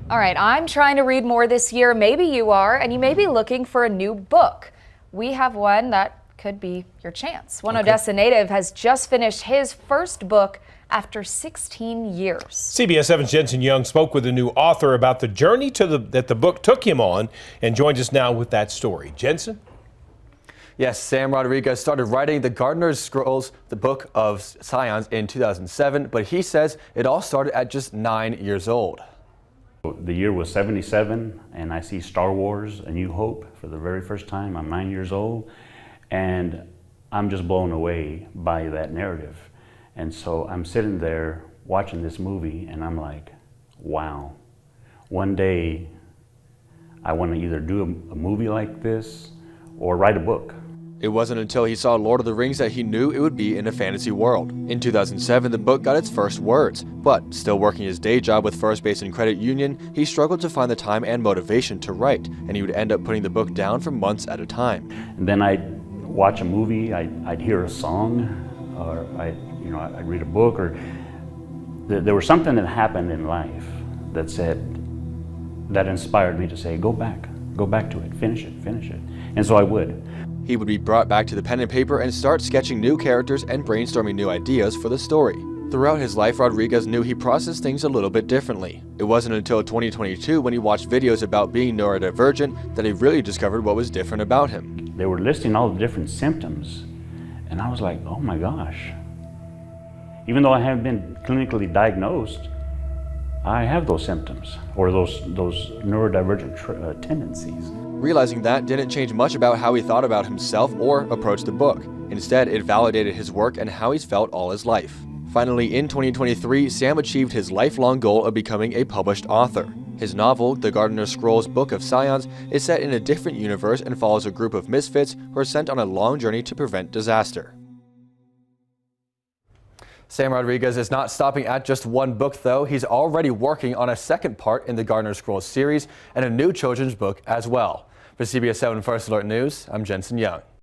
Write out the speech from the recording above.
All right, I'm trying to read more this year. Maybe you are, and you may be looking for a new book. We have one that could be your chance. One Odessa native has just finished his first book after 16 years. CBS 7's Jensen Young spoke with a new author about the journey that the book took him on and joins us now with that story. Jensen? Yes, Sam Rodriguez started writing The Gardener's Scrolls, the Book of Scions, in 2007, but he says it all started at just 9 years old. The year was 77, and I see Star Wars: A New Hope for the very first time. I'm 9 years old, and I'm just blown away by that narrative. And so I'm sitting there watching this movie, and I'm like, wow. One day, I want to either do a movie like this or write a book. It wasn't until he saw Lord of the Rings that he knew it would be in a fantasy world. In 2007, the book got its first words, but still working his day job with First Basin Credit Union, he struggled to find the time and motivation to write, and he would end up putting the book down for months at a time. And then I'd watch a movie, I'd hear a song, or I'd read a book, or there was something that happened in life that inspired me to say, go back to it, finish it. And so I would. He would be brought back to the pen and paper and start sketching new characters and brainstorming new ideas for the story. Throughout his life, Rodriguez knew he processed things a little bit differently. It wasn't until 2022, when he watched videos about being neurodivergent, that he really discovered what was different about him. They were listing all the different symptoms, and I was like, oh my gosh. Even though I haven't been clinically diagnosed, I have those symptoms, or those neurodivergent tendencies. Realizing that didn't change much about how he thought about himself or approached the book. Instead, it validated his work and how he's felt all his life. Finally, in 2023, Sam achieved his lifelong goal of becoming a published author. His novel, The Gardener's Scrolls, Book of Scions, is set in a different universe and follows a group of misfits who are sent on a long journey to prevent disaster. Sam Rodriguez is not stopping at just one book, though. He's already working on a second part in the Gardener's Scrolls series and a new children's book as well. For CBS 7 First Alert News, I'm Jensen Young.